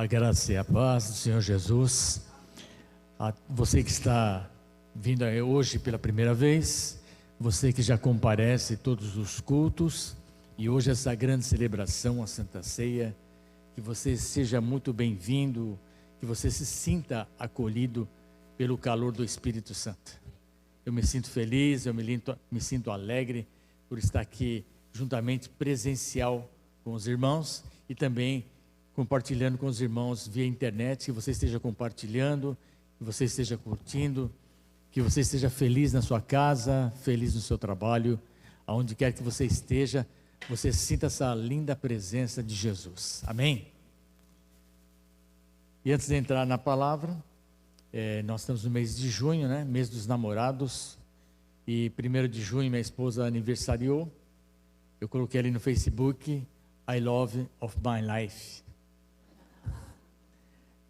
A graça e a paz do Senhor Jesus. A você que está vindo hoje pela primeira vez, você que já comparece todos os cultos, e hoje essa grande celebração, a Santa Ceia, que você seja muito bem-vindo, que você se sinta acolhido pelo calor do Espírito Santo. Eu me sinto feliz, me sinto alegre por estar aqui juntamente presencial com os irmãos e também compartilhando com os irmãos via internet, que você esteja compartilhando, que você esteja curtindo, que você esteja feliz na sua casa, feliz no seu trabalho, aonde quer que você esteja, você sinta essa linda presença de Jesus. Amém? E antes de entrar na palavra, nós estamos no mês de junho, né? Mês dos namorados, e 1º de junho minha esposa aniversariou. Eu coloquei ali no Facebook, I love of my life.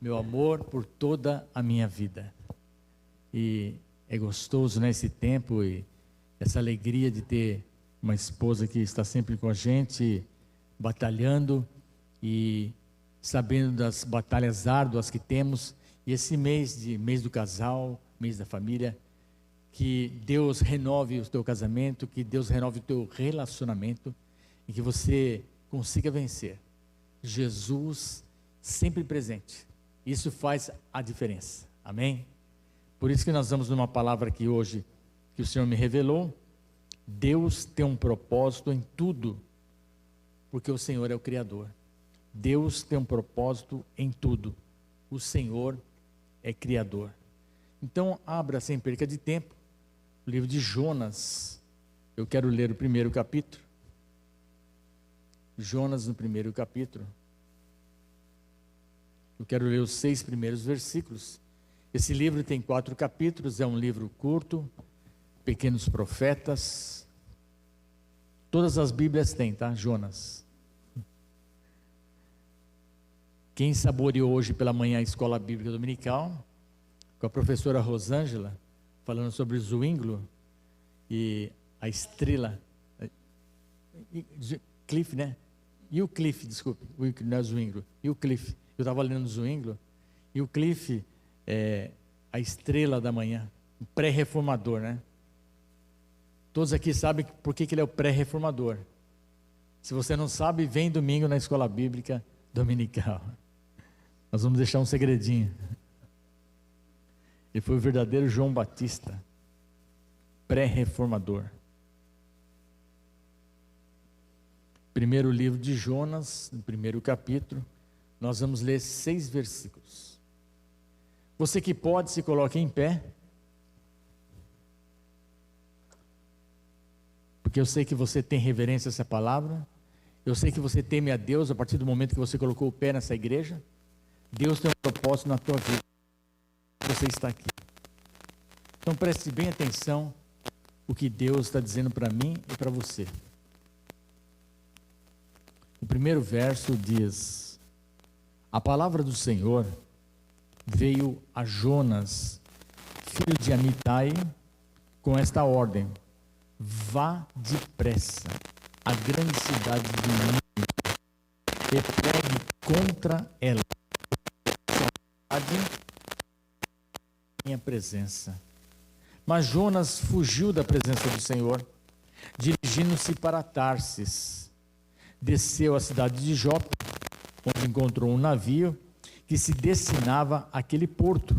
Meu amor por toda a minha vida. E é gostoso, né, esse tempo e essa alegria de ter uma esposa que está sempre com a gente, batalhando e sabendo das batalhas árduas que temos. E esse mês do casal, mês da família, que Deus renove o teu casamento, que Deus renove o teu relacionamento e que você consiga vencer. Jesus sempre presente. Isso faz a diferença. Amém? Por isso que nós vamos numa palavra aqui hoje, que o Senhor me revelou. Deus tem um propósito em tudo, porque o Senhor é o Criador. Deus tem um propósito em tudo. O Senhor é Criador. Então, abra sem perca de tempo, o livro de Jonas. Eu quero ler o 1º capítulo. Jonas no 1º capítulo. Eu quero ler os 6 primeiros versículos. Esse livro tem 4 capítulos, é um livro curto, Pequenos Profetas. Todas as Bíblias têm, tá? Jonas. Quem saboreou hoje pela manhã a Escola Bíblica Dominical, com a professora Rosângela, falando sobre Zwinglio e a estrela, Cliff, né? E o Cliff, desculpe, não é Zwinglio, e o Cliff. Eu estava lendo Zwinglio, e o Cliff é a estrela da manhã, o pré-reformador, né? Todos aqui sabem por que ele é o pré-reformador. Se você não sabe, vem domingo na Escola Bíblica Dominical. Nós vamos deixar um segredinho. Ele foi o verdadeiro João Batista, pré-reformador. Primeiro livro de Jonas, no 1º capítulo, nós vamos ler 6 versículos. Você que pode, se coloque em pé, porque eu sei que você tem reverência a essa palavra, eu sei que você teme a Deus a partir do momento que você colocou o pé nessa igreja. Deus tem um propósito na tua vida, você está aqui. Então preste bem atenção o que Deus está dizendo para mim e para você. O 1º verso diz: a palavra do Senhor veio a Jonas, filho de Amitai, com esta ordem: vá depressa à grande cidade de Nínive e pregue contra ela minha presença. Mas Jonas fugiu da presença do Senhor, dirigindo-se para Tarsis. Desceu à cidade de Jope, onde encontrou um navio que se destinava àquele porto.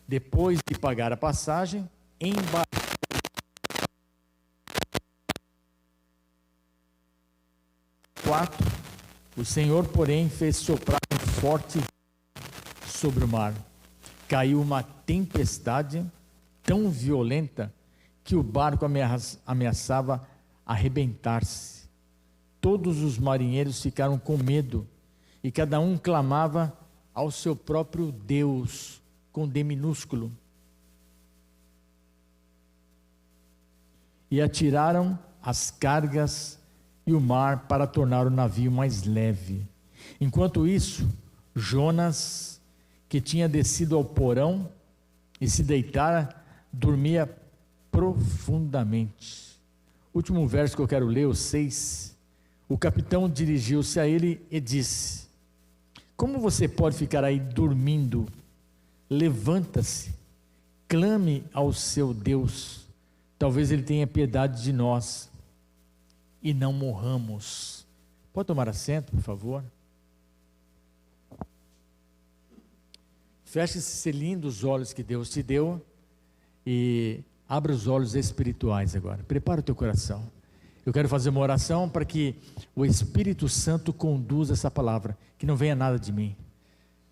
Depois de pagar a passagem, embarcou. O Senhor, porém, fez soprar um forte sobre o mar. Caiu uma tempestade tão violenta que o barco ameaçava arrebentar-se. Todos os marinheiros ficaram com medo e cada um clamava ao seu próprio Deus, com D minúsculo. E atiraram as cargas e o mar para tornar o navio mais leve. Enquanto isso, Jonas, que tinha descido ao porão e se deitara, dormia profundamente. Último verso que eu quero ler, o 6. O capitão dirigiu-se a ele e disse: Como você pode ficar aí dormindo? Levanta-se, clame ao seu Deus. Talvez Ele tenha piedade de nós e não morramos. Pode tomar assento, por favor? Feche esses lindos olhos que Deus te deu e abra os olhos espirituais agora. Prepara o teu coração. Eu quero fazer uma oração para que o Espírito Santo conduza essa palavra, que não venha nada de mim.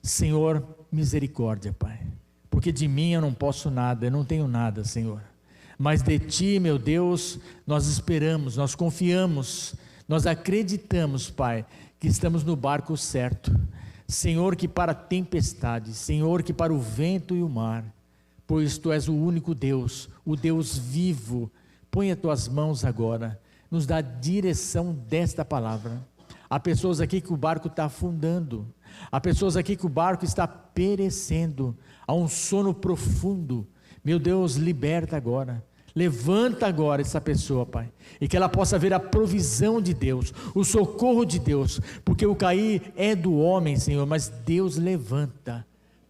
Senhor, misericórdia, Pai, porque de mim eu não posso nada, eu não tenho nada, Senhor. Mas de Ti, meu Deus, nós esperamos, nós confiamos, nós acreditamos, Pai, que estamos no barco certo. Senhor, que para a tempestade, Senhor, que para o vento e o mar, pois Tu és o único Deus, o Deus vivo. Põe as Tuas mãos agora, nos dá a direção desta palavra. Há pessoas aqui que o barco está afundando, há pessoas aqui que o barco está perecendo, há um sono profundo. Meu Deus, liberta agora, levanta agora essa pessoa, Pai, e que ela possa ver a provisão de Deus, o socorro de Deus, porque o cair é do homem, Senhor, mas Deus levanta.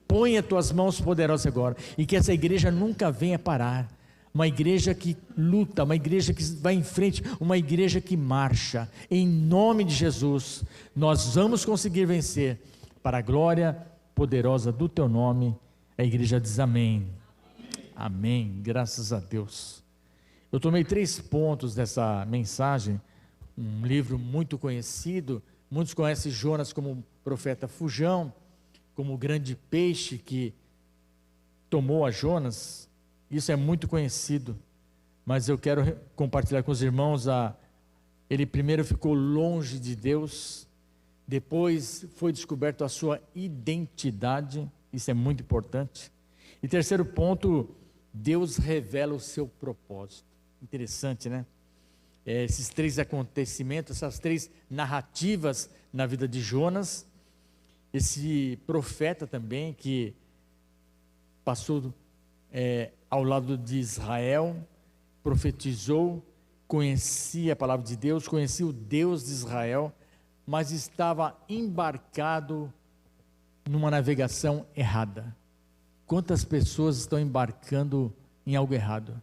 Põe as Tuas mãos poderosas agora, e que essa igreja nunca venha parar. Uma igreja que luta, uma igreja que vai em frente, uma igreja que marcha. Em nome de Jesus, nós vamos conseguir vencer, para a glória poderosa do Teu nome. A igreja diz amém. Amém, graças a Deus. Eu tomei 3 pontos dessa mensagem, um livro muito conhecido. Muitos conhecem Jonas como o profeta fujão, como o grande peixe que tomou a Jonas. Isso é muito conhecido, mas eu quero compartilhar com os irmãos. Ele primeiro ficou longe de Deus, depois foi descoberto a sua identidade, isso é muito importante. E terceiro ponto, Deus revela o seu propósito. Interessante, né? Esses 3 acontecimentos, essas 3 narrativas na vida de Jonas, esse profeta também que passou ao lado de Israel, profetizou, conhecia a palavra de Deus, conhecia o Deus de Israel, mas estava embarcado numa navegação errada. Quantas pessoas estão embarcando em algo errado?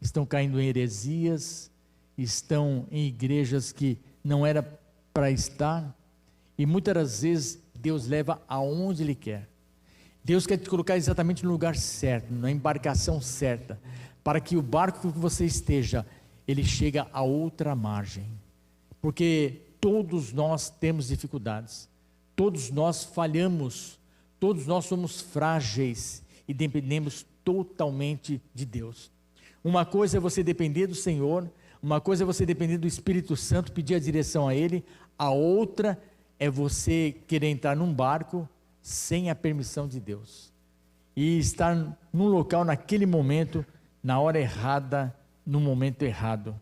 Estão caindo em heresias, estão em igrejas que não era para estar, e muitas das vezes Deus leva aonde Ele quer. Deus quer te colocar exatamente no lugar certo, na embarcação certa, para que o barco que você esteja, ele chegue a outra margem. Porque todos nós temos dificuldades, todos nós falhamos, todos nós somos frágeis e dependemos totalmente de Deus. Uma coisa é você depender do Senhor, uma coisa é você depender do Espírito Santo, pedir a direção a Ele, a outra é você querer entrar num barco sem a permissão de Deus, e estar num local naquele momento, na hora errada, no momento errado,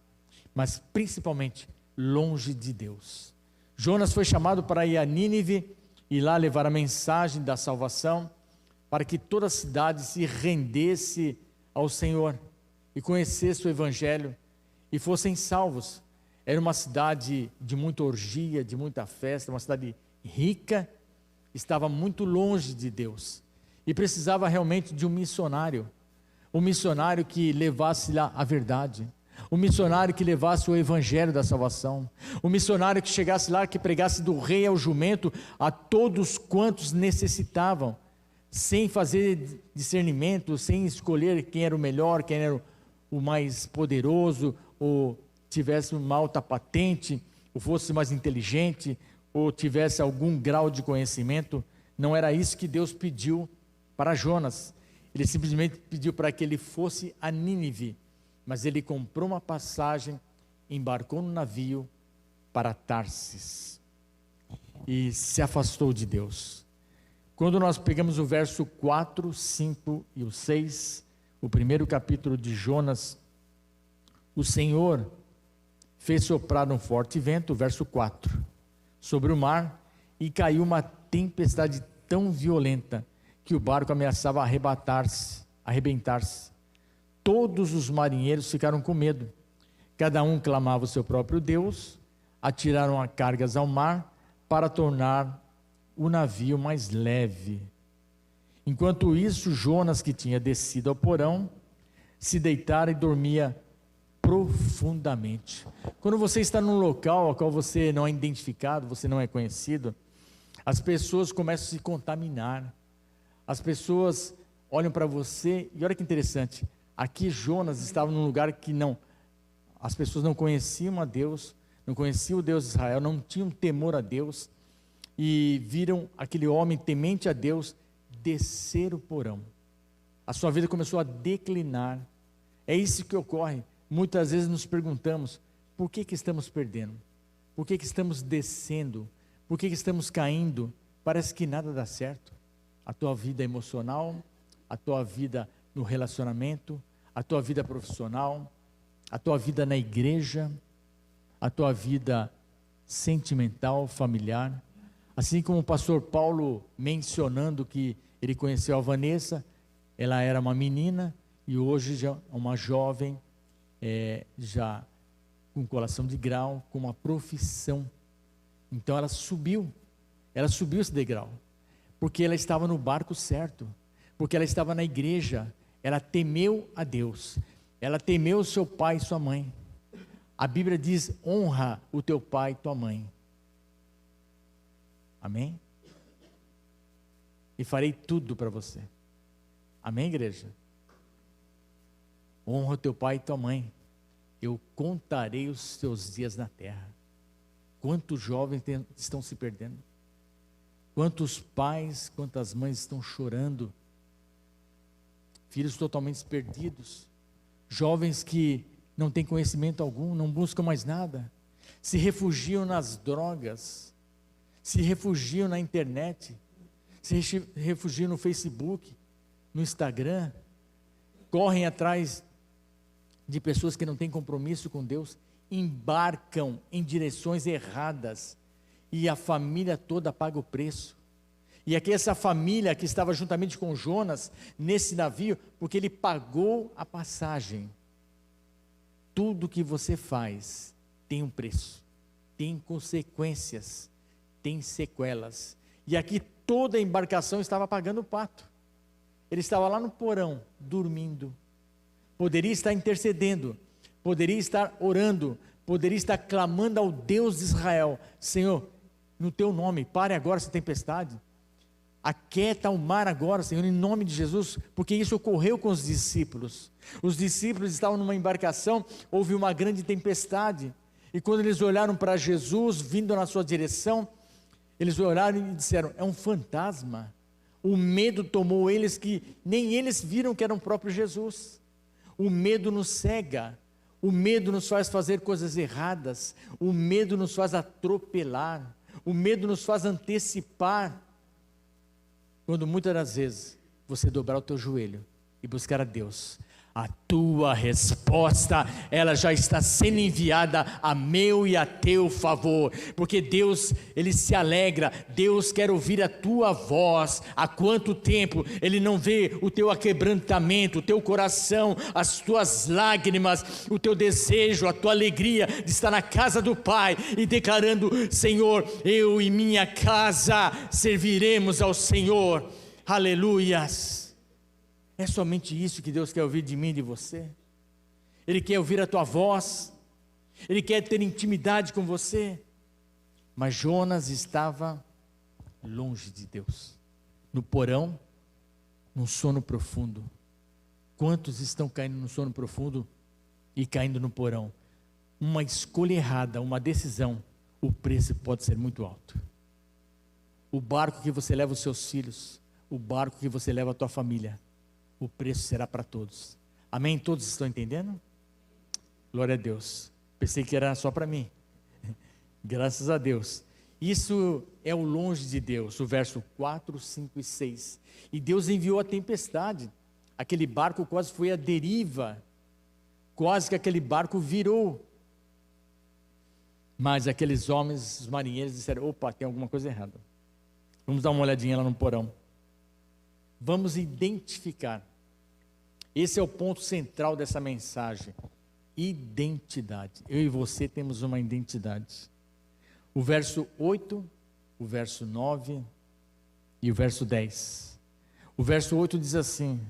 mas principalmente longe de Deus. Jonas foi chamado para ir a Nínive e lá levar a mensagem da salvação, para que toda a cidade se rendesse ao Senhor e conhecesse o Evangelho e fossem salvos. Era uma cidade de muita orgia, de muita festa, uma cidade rica, estava muito longe de Deus e precisava realmente de um missionário que levasse lá a verdade, um missionário que levasse o evangelho da salvação, um missionário que chegasse lá, que pregasse do rei ao jumento a todos quantos necessitavam, sem fazer discernimento, sem escolher quem era o melhor, quem era o mais poderoso, ou tivesse uma alta patente, ou fosse mais inteligente, ou tivesse algum grau de conhecimento. Não era isso que Deus pediu para Jonas. Ele simplesmente pediu para que ele fosse a Nínive, mas ele comprou uma passagem, embarcou no navio para Tarsis e se afastou de Deus. Quando nós pegamos o verso 4, 5 e o 6, o primeiro capítulo de Jonas, o Senhor fez soprar um forte vento, verso 4, sobre o mar, e caiu uma tempestade tão violenta que o barco ameaçava arrebentar-se. Todos os marinheiros ficaram com medo, cada um clamava o seu próprio Deus, atiraram as cargas ao mar para tornar o navio mais leve. Enquanto isso, Jonas, que tinha descido ao porão, se deitara e dormia profundamente. Quando você está num local ao qual você não é identificado, você não é conhecido, as pessoas começam a se contaminar. As pessoas olham para você, e olha que interessante, aqui Jonas estava num lugar que as pessoas não conheciam a Deus, não conheciam o Deus de Israel, não tinham temor a Deus, e viram aquele homem temente a Deus descer o porão. A sua vida começou a declinar. É isso que ocorre. Muitas vezes nos perguntamos, por que estamos perdendo? Por que estamos descendo? Por que estamos caindo? Parece que nada dá certo. A tua vida emocional, a tua vida no relacionamento, a tua vida profissional, a tua vida na igreja, a tua vida sentimental, familiar. Assim como o pastor Paulo mencionando que ele conheceu a Vanessa, ela era uma menina e hoje já uma jovem, já com colação de grau, com uma profissão. Então ela subiu esse degrau, porque ela estava no barco certo, porque ela estava na igreja, ela temeu a Deus, ela temeu seu pai e sua mãe. A Bíblia diz, honra o teu pai e tua mãe. Amém? E farei tudo para você. Amém, igreja? Honra o teu pai e tua mãe. Eu contarei os teus dias na terra. Quantos jovens estão se perdendo? Quantos pais, quantas mães estão chorando? Filhos totalmente perdidos. Jovens que não têm conhecimento algum, não buscam mais nada. Se refugiam nas drogas. Se refugiam na internet. Se refugiam no Facebook, no Instagram. Correm atrás de pessoas que não têm compromisso com Deus, embarcam em direções erradas, e a família toda paga o preço. E aqui essa família que estava juntamente com Jonas, nesse navio, porque ele pagou a passagem. Tudo que você faz tem um preço, tem consequências, tem sequelas. E aqui toda a embarcação estava pagando o pato. Ele estava lá no porão, dormindo. Poderia estar intercedendo, poderia estar orando, poderia estar clamando ao Deus de Israel: Senhor, no teu nome, pare agora essa tempestade, aquieta o mar agora, Senhor, em nome de Jesus, porque isso ocorreu com os discípulos. Os discípulos estavam numa embarcação, houve uma grande tempestade, e quando eles olharam para Jesus, vindo na sua direção, eles olharam e disseram: é um fantasma. O medo tomou eles, que nem eles viram que era o próprio Jesus. O medo nos cega, o medo nos faz fazer coisas erradas, o medo nos faz atropelar, o medo nos faz antecipar, quando muitas das vezes você dobrar o teu joelho e buscar a Deus. A tua resposta, ela já está sendo enviada a meu e a teu favor, porque Deus, Ele se alegra, Deus quer ouvir a tua voz. Há quanto tempo Ele não vê o teu aquebrantamento, o teu coração, as tuas lágrimas, o teu desejo, a tua alegria de estar na casa do Pai e declarando: Senhor, eu e minha casa serviremos ao Senhor. Aleluias. É somente isso que Deus quer ouvir de mim e de você. Ele quer ouvir a tua voz, Ele quer ter intimidade com você. Mas Jonas estava longe de Deus, no porão, num sono profundo. Quantos estão caindo no sono profundo e caindo no porão? Uma escolha errada, uma decisão, o preço pode ser muito alto. O barco que você leva os seus filhos, o barco que você leva a tua família, o preço será para todos. Amém? Todos estão entendendo? Glória a Deus. Pensei que era só para mim. Graças a Deus. Isso é o longe de Deus. O verso 4, 5 e 6. E Deus enviou a tempestade. Aquele barco quase foi à deriva. Quase que aquele barco virou. Mas aqueles homens, os marinheiros, disseram: opa, tem alguma coisa errada. Vamos dar uma olhadinha lá no porão. Vamos identificar. Esse é o ponto central dessa mensagem. Identidade. Eu e você temos uma identidade. O verso 8, o verso 9 E o verso 10. O verso 8 diz assim: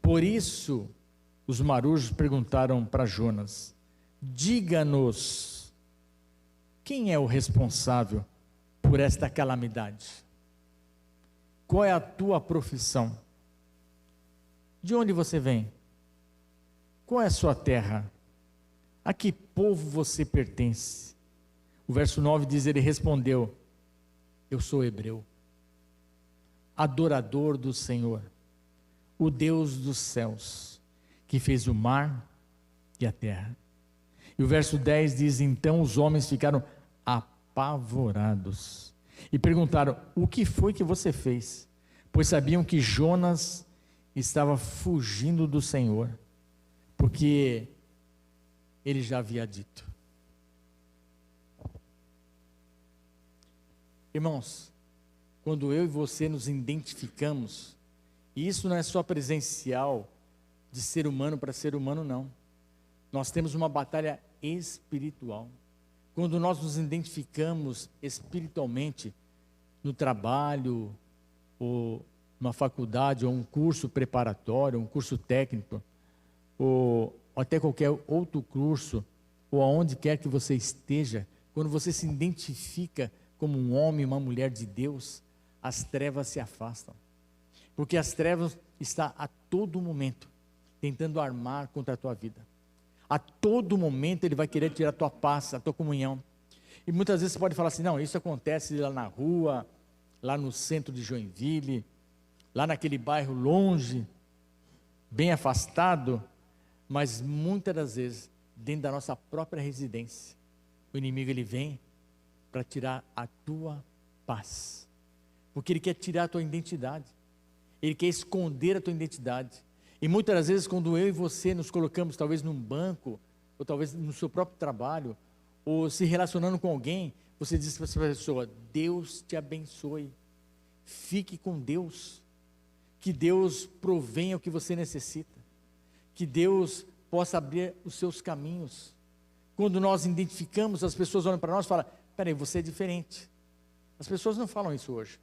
por isso os marujos perguntaram para Jonas: diga-nos, quem é o responsável por esta calamidade? Qual é a tua profissão? De onde você vem? Qual é a sua terra? A que povo você pertence? O verso 9 diz: ele respondeu: eu sou hebreu, adorador do Senhor, o Deus dos céus, que fez o mar e a terra. E o verso 10 diz: então os homens ficaram apavorados e perguntaram: o que foi que você fez? Pois sabiam que Jonas estava fugindo do Senhor, porque ele já havia dito. Irmãos, quando eu e você nos identificamos, e isso não é só presencial, de ser humano para ser humano, não. Nós temos uma batalha espiritual. Quando nós nos identificamos espiritualmente, no trabalho, ou numa faculdade, ou um curso preparatório, um curso técnico, ou até qualquer outro curso, ou aonde quer que você esteja, quando você se identifica como um homem, uma mulher de Deus, as trevas se afastam. Porque as trevas estão a todo momento tentando armar contra a tua vida. A todo momento ele vai querer tirar a tua paz, a tua comunhão. E muitas vezes você pode falar assim: não, isso acontece lá na rua, lá no centro de Joinville, lá naquele bairro longe, bem afastado. Mas muitas das vezes, dentro da nossa própria residência, o inimigo ele vem para tirar a tua paz. Porque ele quer tirar a tua identidade. Ele quer esconder a tua identidade. E muitas das vezes, quando eu e você nos colocamos talvez num banco, ou talvez no seu próprio trabalho, ou se relacionando com alguém, você diz para essa pessoa: Deus te abençoe, fique com Deus, que Deus provenha o que você necessita, que Deus possa abrir os seus caminhos. Quando nós identificamos, as pessoas olham para nós e falam: peraí, você é diferente. As pessoas não falam isso hoje.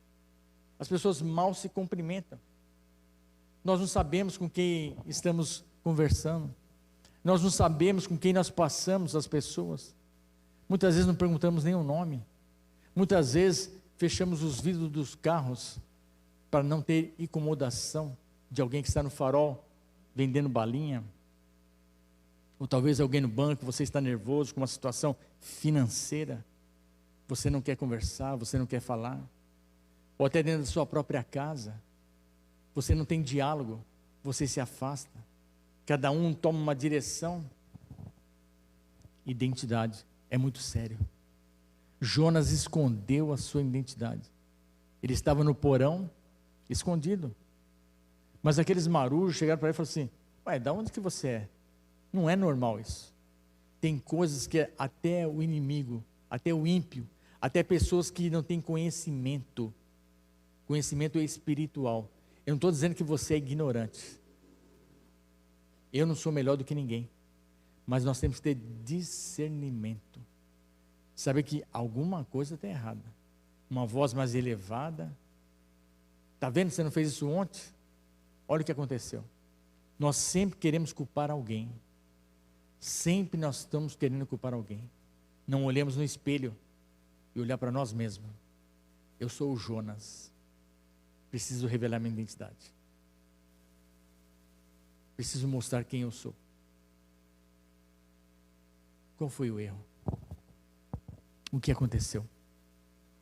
As pessoas mal se cumprimentam. Nós não sabemos com quem estamos conversando. Nós não sabemos com quem nós passamos as pessoas. Muitas vezes não perguntamos nem o nome. Muitas vezes fechamos os vidros dos carros para não ter incomodação de alguém que está no farol vendendo balinha. Ou talvez alguém no banco, você está nervoso com uma situação financeira. Você não quer conversar, você não quer falar. Ou até dentro da sua própria casa. Você não tem diálogo, você se afasta. Cada um toma uma direção. Identidade é muito sério. Jonas escondeu a sua identidade. Ele estava no porão, escondido. Mas aqueles marujos chegaram para ele e falaram assim: ué, da onde que você é? Não é normal isso. Tem coisas que até o inimigo, até o ímpio, até pessoas que não têm conhecimento espiritual. Eu não estou dizendo que você é ignorante. Eu não sou melhor do que ninguém. Mas nós temos que ter discernimento. Saber que alguma coisa está errada. Uma voz mais elevada. Está vendo que você não fez isso ontem? Olha o que aconteceu. Nós sempre queremos culpar alguém. Sempre nós estamos querendo culpar alguém. Não olhamos no espelho e olhar para nós mesmos. Eu sou o Jonas. Preciso revelar minha identidade. Preciso mostrar quem eu sou. Qual foi o erro? O que aconteceu?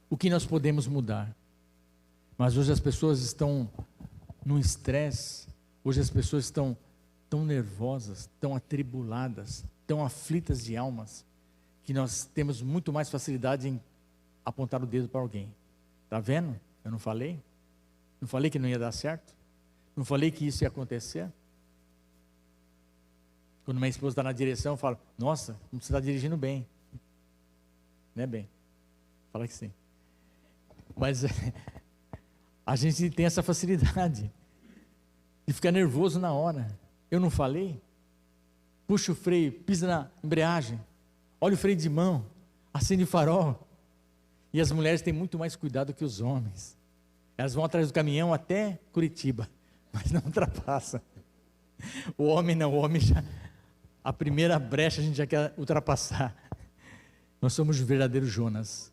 O que nós podemos mudar? Mas hoje as pessoas estão num estresse. Hoje as pessoas estão tão nervosas, tão atribuladas, tão aflitas de almas, que nós temos muito mais facilidade em apontar o dedo para alguém. Está vendo? Eu não falei? Não falei que não ia dar certo? Não falei que isso ia acontecer? Quando minha esposa está na direção, eu falo: nossa, você está dirigindo bem. Não é bem? Fala que sim. Mas a gente tem essa facilidade de ficar nervoso na hora. Eu não falei? Puxa o freio, pisa na embreagem, olha o freio de mão, acende o farol. E as mulheres têm muito mais cuidado que os homens. Elas vão atrás do caminhão até Curitiba, mas não ultrapassa. O homem não, o homem já, a primeira brecha a gente já quer ultrapassar. Nós somos os verdadeiros Jonas.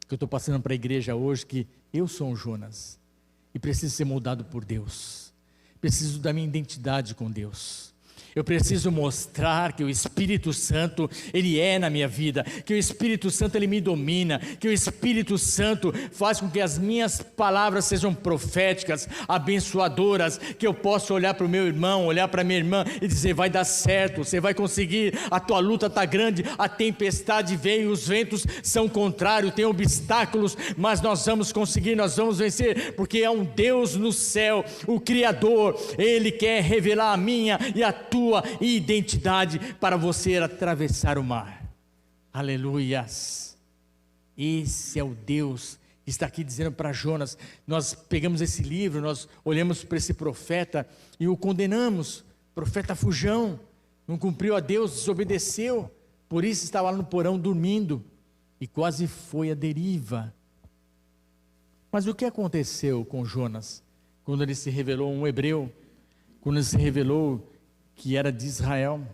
Que eu estou passando para a igreja hoje, que eu sou um Jonas e preciso ser moldado por Deus. Preciso da minha identidade com Deus. Eu preciso mostrar que o Espírito Santo, Ele é na minha vida, que o Espírito Santo, Ele me domina, que o Espírito Santo faz com que as minhas palavras sejam proféticas, abençoadoras, que eu possa olhar para o meu irmão, olhar para a minha irmã e dizer, vai dar certo, você vai conseguir, a tua luta está grande, a tempestade veio, os ventos são contrários, tem obstáculos, mas nós vamos conseguir, nós vamos vencer, porque é um Deus no céu, o Criador, Ele quer revelar a minha e a tua identidade para você atravessar o mar. Aleluias. Esse é o Deus que está aqui dizendo para Jonas. Nós pegamos esse livro, nós olhamos para esse profeta e o condenamos. Profeta fujão, não cumpriu a Deus, desobedeceu, por isso estava lá no porão dormindo e quase foi à deriva. Mas o que aconteceu com Jonas quando ele se revelou um hebreu, quando ele se revelou que era de Israel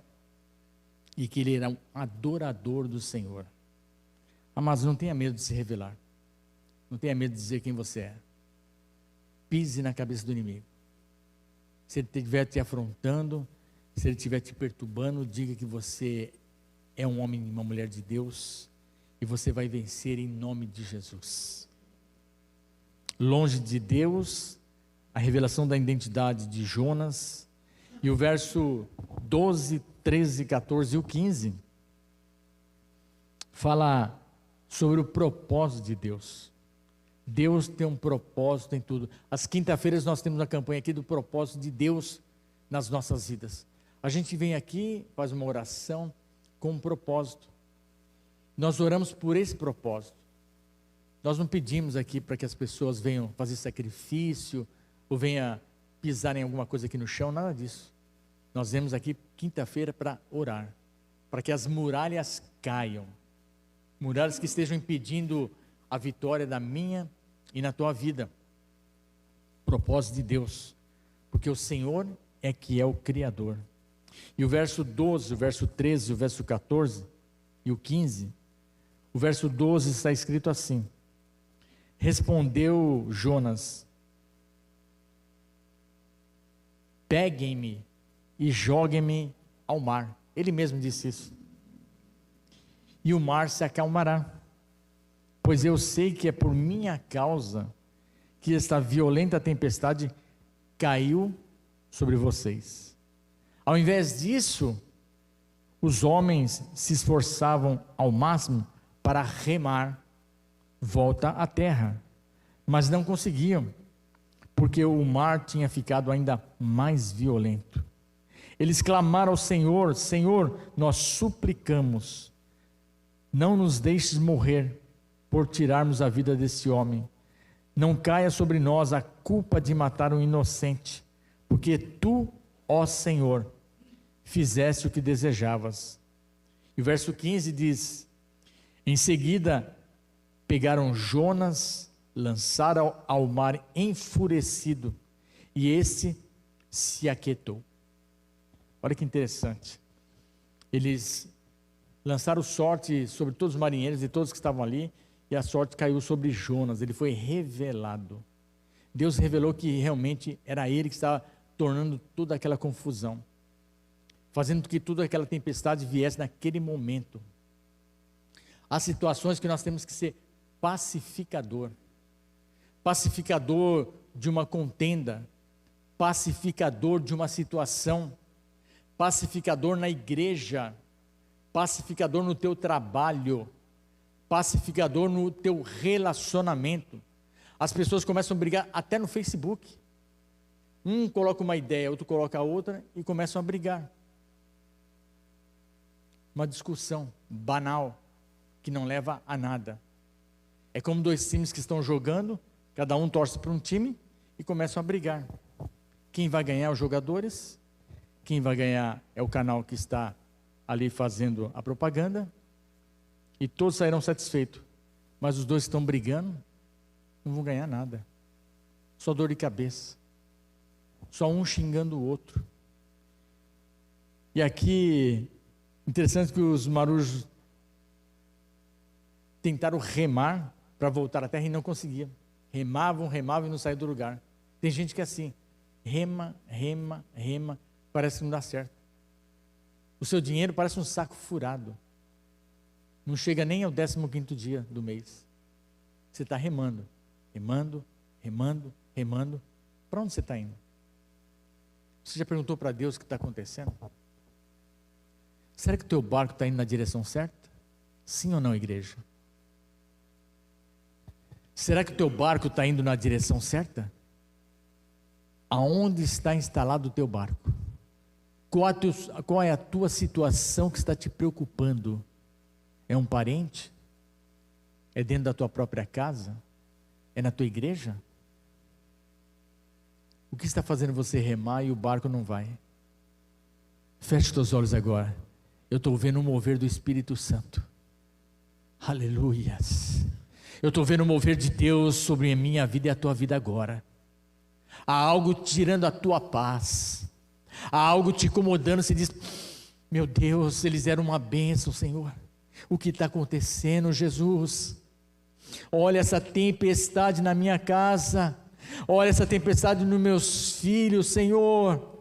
e que ele era um adorador do Senhor? Mas não tenha medo de se revelar, não tenha medo de dizer quem você é. Pise na cabeça do inimigo. Se ele estiver te afrontando, se ele estiver te perturbando, diga que você é um homem e uma mulher de Deus e você vai vencer em nome de Jesus. Longe de Deus, a revelação da identidade de Jonas. E o verso 12, 13, 14 e o 15 fala sobre o propósito de Deus. Deus tem um propósito em tudo. Às quinta-feiras nós temos uma campanha aqui do propósito de Deus nas nossas vidas. A gente vem aqui, faz uma oração com um propósito. Nós oramos por esse propósito. Nós não pedimos aqui para que as pessoas venham fazer sacrifício ou venham pisar em alguma coisa aqui no chão, nada disso. Nós viemos aqui quinta-feira para orar, para que as muralhas caiam, muralhas que estejam impedindo a vitória da minha e na tua vida. Propósito de Deus, porque o Senhor é que é o Criador. E o verso 12, o verso 13, o verso 14 e o 15, o verso 12 está escrito assim: respondeu Jonas: peguem-me e joguem-me ao mar. Ele mesmo disse isso. E o mar se acalmará, pois eu sei que é por minha causa que esta violenta tempestade caiu sobre vocês. Ao invés disso, os homens se esforçavam ao máximo para remar volta à terra, mas não conseguiam, porque o mar tinha ficado ainda mais violento. Eles clamaram ao Senhor: Senhor, nós suplicamos, não nos deixes morrer por tirarmos a vida desse homem. Não caia sobre nós a culpa de matar um inocente, porque tu, ó Senhor, fizeste o que desejavas. E o verso 15 diz: em seguida pegaram Jonas, lançaram ao mar enfurecido, e esse se aquietou. Olha que interessante. Eles lançaram sorte sobre todos os marinheiros e todos que estavam ali, e a sorte caiu sobre Jonas. Ele foi revelado. Deus revelou que realmente era ele que estava tornando toda aquela confusão, fazendo com que toda aquela tempestade viesse naquele momento. Há situações que nós temos que ser pacificador de uma contenda, pacificador de uma situação, pacificador na igreja, pacificador no teu trabalho, pacificador no teu relacionamento. As pessoas começam a brigar até no Facebook. Um coloca uma ideia, outro coloca a outra e começam a brigar. Uma discussão banal que não leva a nada. É como dois times que estão jogando, cada um torce para um time e começam a brigar. Quem vai ganhar é os jogadores, quem vai ganhar é o canal que está ali fazendo a propaganda, e todos sairão satisfeitos. Mas os dois estão brigando, não vão ganhar nada. só dor de cabeça, só um xingando o outro. E aqui, interessante que os marujos tentaram remar para voltar à terra e não conseguiam. Remavam e não saíam do lugar. Tem gente que é assim, rema, parece que não dá certo. O seu dinheiro parece um saco furado. Não chega nem ao 15º dia do mês. Você está remando. Para onde você está indo? Você já perguntou para Deus o que está acontecendo? Será que o teu barco está indo na direção certa? Sim ou não, igreja? Será que o teu barco está indo na direção certa? Aonde está instalado o teu barco? Qual é a tua situação que está te preocupando? É um parente? É dentro da tua própria casa? É na tua igreja? O que está fazendo você remar e o barco não vai? Feche os teus olhos agora. Eu estou vendo o mover do Espírito Santo. Aleluias. Eu estou vendo o mover de Deus sobre a minha vida e a tua vida agora. Há algo tirando a tua paz. Há algo te incomodando. Você diz, meu Deus, eles eram uma bênção, Senhor. O que está acontecendo, Jesus? Olha essa tempestade na minha casa. Olha essa tempestade nos meus filhos, Senhor.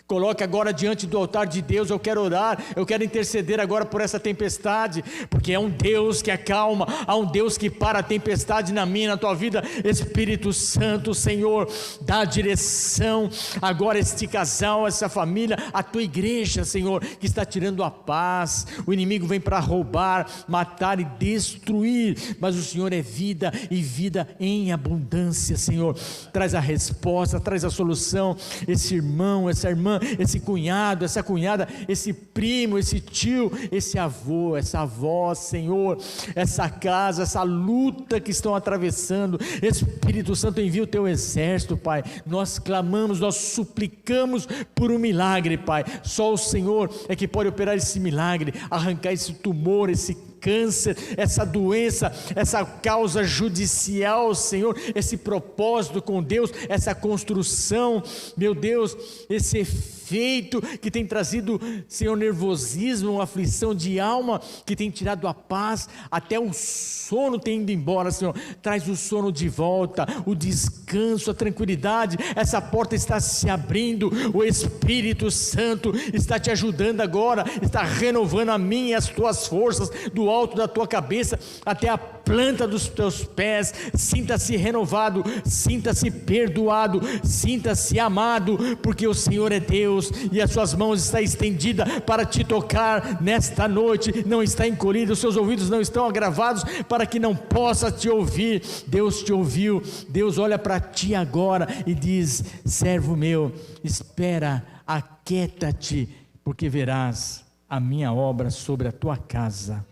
Coloque agora diante do altar de Deus. Eu quero orar, eu quero interceder agora por essa tempestade, porque é um Deus que acalma, há um Deus que para a tempestade na minha, na tua vida. Espírito Santo, Senhor, dá direção agora a este casal, a essa família, a tua igreja, Senhor, que está tirando a paz. O inimigo vem para roubar, matar e destruir, mas o Senhor é vida e vida em abundância, Senhor. Traz a resposta, traz a solução. Esse irmão, essa irmã, esse cunhado, essa cunhada, esse primo, esse tio, esse avô, essa avó, Senhor, essa casa, essa luta que estão atravessando. Espírito Santo, envia o teu exército, Pai. Nós clamamos, nós suplicamos por um milagre, Pai. Só o Senhor é que pode operar esse milagre, arrancar esse tumor, esse câncer, essa doença, essa causa judicial, Senhor, esse propósito com Deus, essa construção, meu Deus, esse efeito que tem trazido, Senhor, nervosismo, uma aflição de alma, que tem tirado a paz, até o sono tem ido embora, Senhor. Traz o sono de volta, o descanso, a tranquilidade. Essa porta está se abrindo, o Espírito Santo está te ajudando agora, está renovando a mim e as tuas forças, do alto da tua cabeça até a planta dos teus pés. Sinta-se renovado, sinta-se perdoado, sinta-se amado, porque o Senhor é Deus e as suas mãos estão estendidas para te tocar nesta noite. Não está encolhido, os seus ouvidos não estão agravados para que não possa te ouvir. Deus te ouviu. Deus olha para ti agora e diz: servo meu, espera, aquieta-te, porque verás a minha obra sobre a tua casa.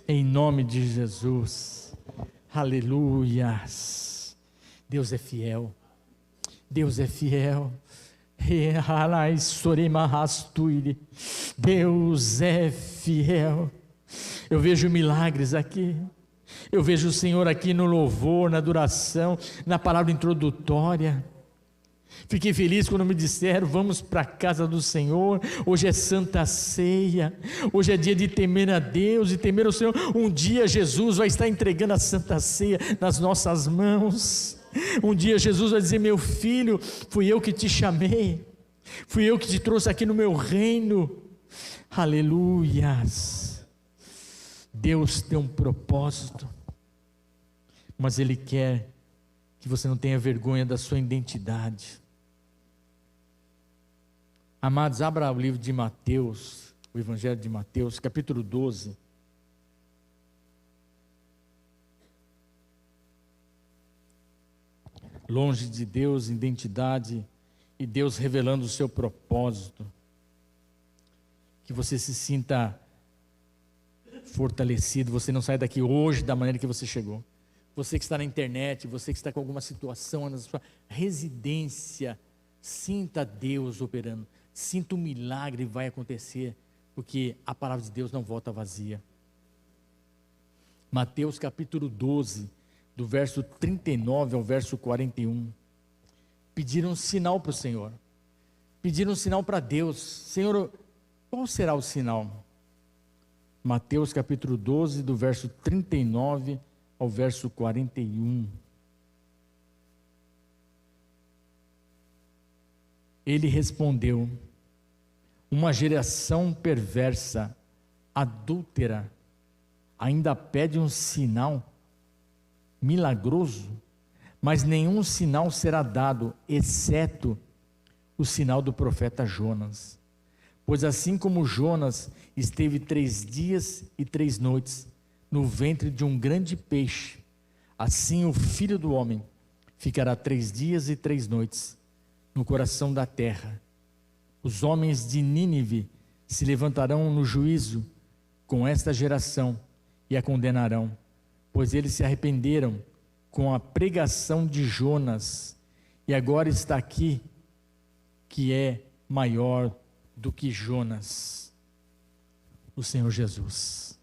Em nome de Jesus, aleluias. Deus é fiel, Deus é fiel. Deus é fiel. Eu vejo milagres aqui. Eu vejo o Senhor aqui no louvor, na adoração, na palavra introdutória. Fiquei feliz quando me disseram: vamos para a casa do Senhor. Hoje é Santa Ceia, hoje é dia de temer a Deus e temer o Senhor. Um dia Jesus vai estar entregando a Santa Ceia nas nossas mãos. Um dia Jesus vai dizer: meu filho, fui eu que te chamei, fui eu que te trouxe aqui no meu reino. Aleluias. Deus tem um propósito, mas Ele quer que você não tenha vergonha da sua identidade. Amados, abra o livro de Mateus, o Evangelho de Mateus, capítulo 12. Longe de Deus, identidade, e Deus revelando o seu propósito. Que você se sinta fortalecido, você não sai daqui hoje da maneira que você chegou. Você que está na internet, você que está com alguma situação na sua residência, sinta Deus operando, sinta um milagre vai acontecer, porque a palavra de Deus não volta vazia. Mateus capítulo 12, do verso 39 ao verso 41, pediram um sinal para o Senhor. Pediram um sinal para Deus. Senhor, qual será o sinal? Mateus capítulo 12, do verso 39 ao verso 41. Ele respondeu: uma geração perversa, adúltera, ainda pede um sinal milagroso, mas nenhum sinal será dado, exceto o sinal do profeta Jonas. Pois assim como Jonas esteve 3 dias e 3 noites no ventre de um grande peixe, assim o Filho do Homem ficará 3 dias e 3 noites no coração da terra. Os homens de Nínive se levantarão no juízo com esta geração e a condenarão, pois eles se arrependeram com a pregação de Jonas, e agora está aqui, que é maior do que Jonas, o Senhor Jesus.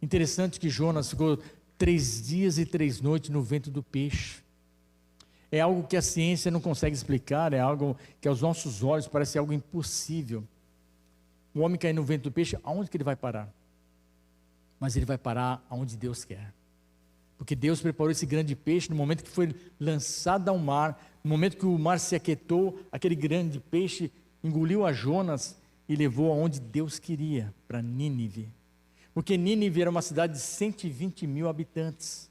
Interessante que Jonas ficou 3 dias e 3 noites no ventre do peixe. É algo que a ciência não consegue explicar, é algo que aos nossos olhos parece algo impossível. O homem cair no ventre do peixe, aonde que ele vai parar? Mas ele vai parar aonde Deus quer. Porque Deus preparou esse grande peixe no momento que foi lançado ao mar, no momento que o mar se aquietou, aquele grande peixe engoliu a Jonas e levou aonde Deus queria, para Nínive. Porque Nínive era uma cidade de 120 mil habitantes.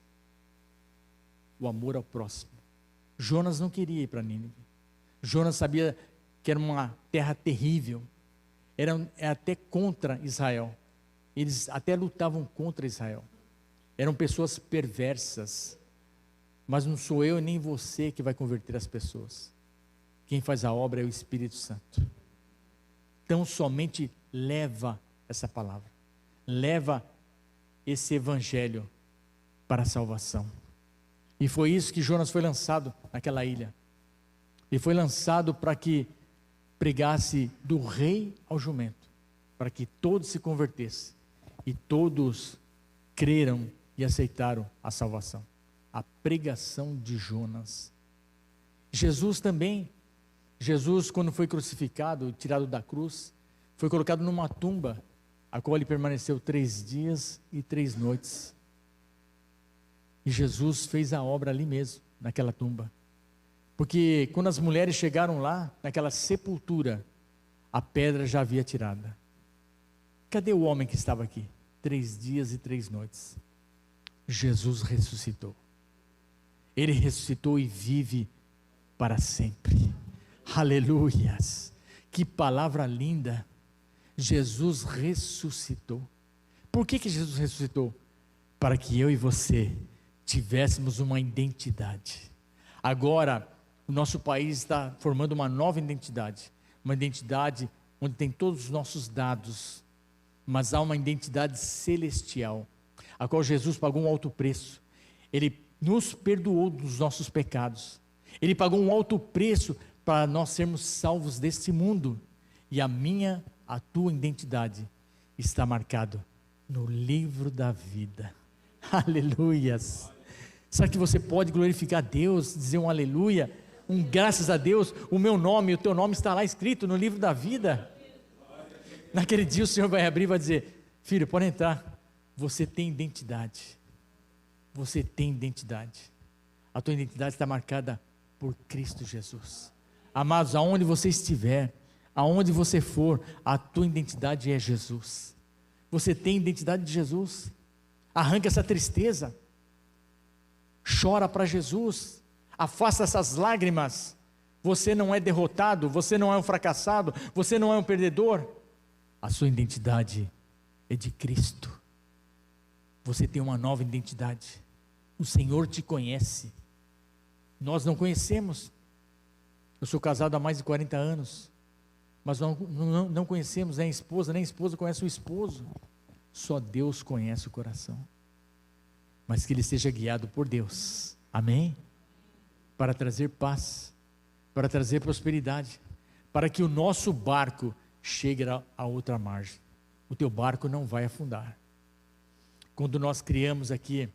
O amor ao próximo. Jonas não queria ir para Nínive. Jonas sabia que era uma terra terrível. Era até contra Israel. Eles até lutavam contra Israel. Eram pessoas perversas. Mas não sou eu nem você que vai converter as pessoas. Quem faz a obra é o Espírito Santo. Então somente leva essa palavra. Leva esse evangelho para a salvação. E foi isso que Jonas foi lançado naquela ilha. Ele foi lançado para que pregasse do rei ao jumento. Para que todos se convertessem. E todos creram e aceitaram a salvação. A pregação de Jonas. Jesus também. Jesus, quando foi crucificado, tirado da cruz, foi colocado numa tumba, a qual ele permaneceu 3 dias e 3 noites. E Jesus fez a obra ali mesmo, naquela tumba. Porque quando as mulheres chegaram lá, naquela sepultura, a pedra já havia tirada. Cadê o homem que estava aqui? 3 dias e 3 noites. Jesus ressuscitou. Ele ressuscitou e vive para sempre. Aleluias! Que palavra linda! Jesus ressuscitou. Por que Jesus ressuscitou? Para que eu e você tivéssemos uma identidade. Agora, o nosso país está formando uma nova identidade. Uma identidade onde tem todos os nossos dados. Mas há uma identidade celestial, a qual Jesus pagou um alto preço. Ele nos perdoou dos nossos pecados. Ele pagou um alto preço para nós sermos salvos deste mundo. E a tua identidade está marcado no livro da vida. Aleluias! Sabe que você pode glorificar a Deus, dizer um aleluia, um graças a Deus, o meu nome, o teu nome está lá escrito no livro da vida. Naquele dia o Senhor vai abrir e vai dizer: filho, pode entrar, você tem identidade. Você tem identidade. A tua identidade está marcada por Cristo Jesus. Amados, aonde você estiver, aonde você for, a tua identidade é Jesus. Você tem identidade de Jesus. Arranca essa tristeza. Chora para Jesus. Afasta essas lágrimas. Você não é derrotado, você não é um fracassado, você não é um perdedor. A sua identidade é de Cristo. Você tem uma nova identidade. O Senhor te conhece. Nós não conhecemos. Eu sou casado há mais de 40 anos. Mas não conhecemos nem a esposa, nem a esposa conhece o esposo. Só Deus conhece o coração. Mas que ele seja guiado por Deus. Amém? Para trazer paz. Para trazer prosperidade. Para que o nosso barco chegue a outra margem. O teu barco não vai afundar. Quando nós criamos aqui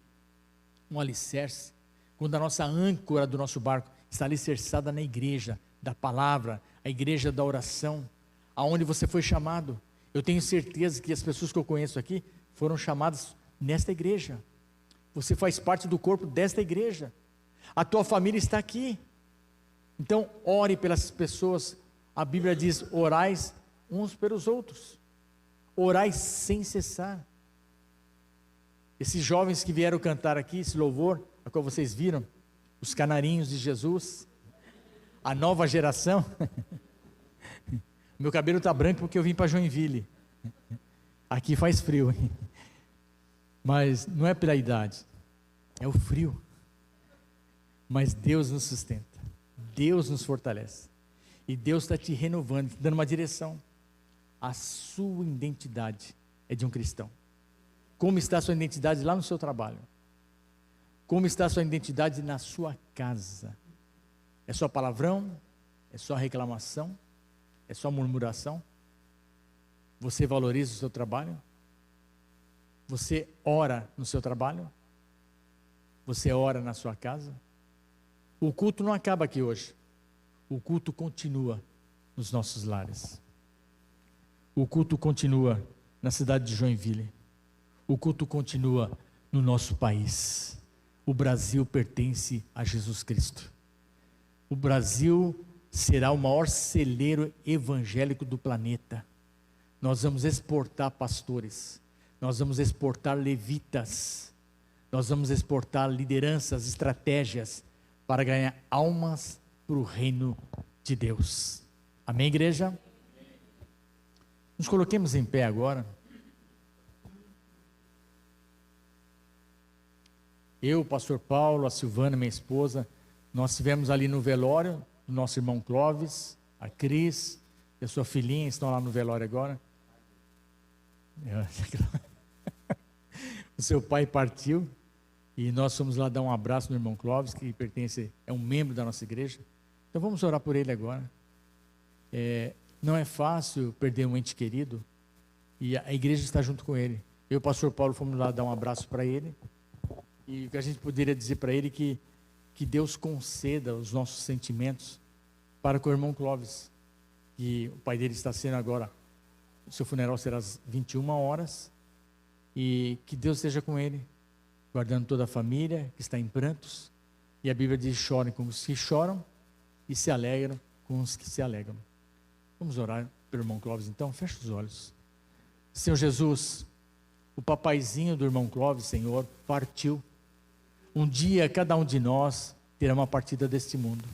um alicerce, quando a nossa âncora do nosso barco está alicerçada na igreja da palavra, a igreja da oração, aonde você foi chamado. Eu tenho certeza que as pessoas que eu conheço aqui foram chamadas nesta igreja. Você faz parte do corpo desta igreja. A tua família está aqui. Então, ore pelas pessoas. A Bíblia diz: orais uns pelos outros. Orai sem cessar. Esses jovens que vieram cantar aqui, esse louvor, a qual vocês viram, os canarinhos de Jesus, a nova geração. Meu cabelo está branco porque eu vim para Joinville. Aqui faz frio, hein? Mas não é pela idade, é o frio. Mas Deus nos sustenta, Deus nos fortalece. E Deus está te renovando, te dando uma direção. A sua identidade é de um cristão. Como está a sua identidade lá no seu trabalho? Como está a sua identidade na sua casa? É só palavrão? É só reclamação? É só murmuração? Você valoriza o seu trabalho? Você ora no seu trabalho? Você ora na sua casa? O culto não acaba aqui hoje. O culto continua nos nossos lares. O culto continua na cidade de Joinville. O culto continua no nosso país. O Brasil pertence a Jesus Cristo. O Brasil será o maior celeiro evangélico do planeta. Nós vamos exportar pastores, nós vamos exportar levitas, nós vamos exportar lideranças, estratégias para ganhar almas para o reino de Deus. Amém, igreja? Nos coloquemos em pé agora. Eu, o pastor Paulo, a Silvana, minha esposa, nós estivemos ali no velório do nosso irmão Clóvis, a Cris e a sua filhinha estão lá no velório agora. O seu pai partiu e nós fomos lá dar um abraço no irmão Clóvis, que é um membro da nossa igreja. Então vamos orar por ele agora. Não é fácil perder um ente querido e a igreja está junto com ele. Eu e o pastor Paulo fomos lá dar um abraço para ele. E o que a gente poderia dizer para ele que Deus conceda os nossos sentimentos para com o irmão Clóvis, que o pai dele está sendo agora, o seu funeral será às 21 horas, e que Deus esteja com ele, guardando toda a família que está em prantos, e a Bíblia diz: chorem com os que choram e se alegram com os que se alegram. Vamos orar pelo irmão Clóvis então, fecha os olhos. Senhor Jesus, o papaizinho do irmão Clóvis, Senhor, partiu. Um dia cada um de nós terá uma partida deste mundo.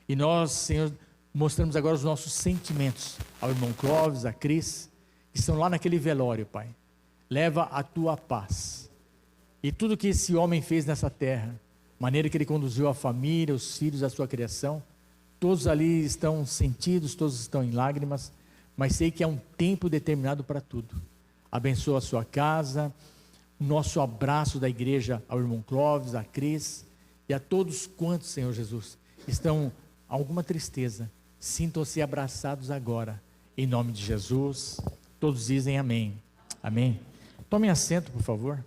E nós, Senhor, mostramos agora os nossos sentimentos ao irmão Clóvis, a Cris, que estão lá naquele velório, Pai. Leva a tua paz. E tudo que esse homem fez nessa terra, a maneira que ele conduziu a família, os filhos, a sua criação, todos ali estão sentidos, todos estão em lágrimas, mas sei que é um tempo determinado para tudo. Abençoa a sua casa, o nosso abraço da igreja ao irmão Clóvis, a Cris e a todos quantos, Senhor Jesus, estão com alguma tristeza, sintam-se abraçados agora, em nome de Jesus. Todos dizem amém. Amém. Tomem assento, por favor.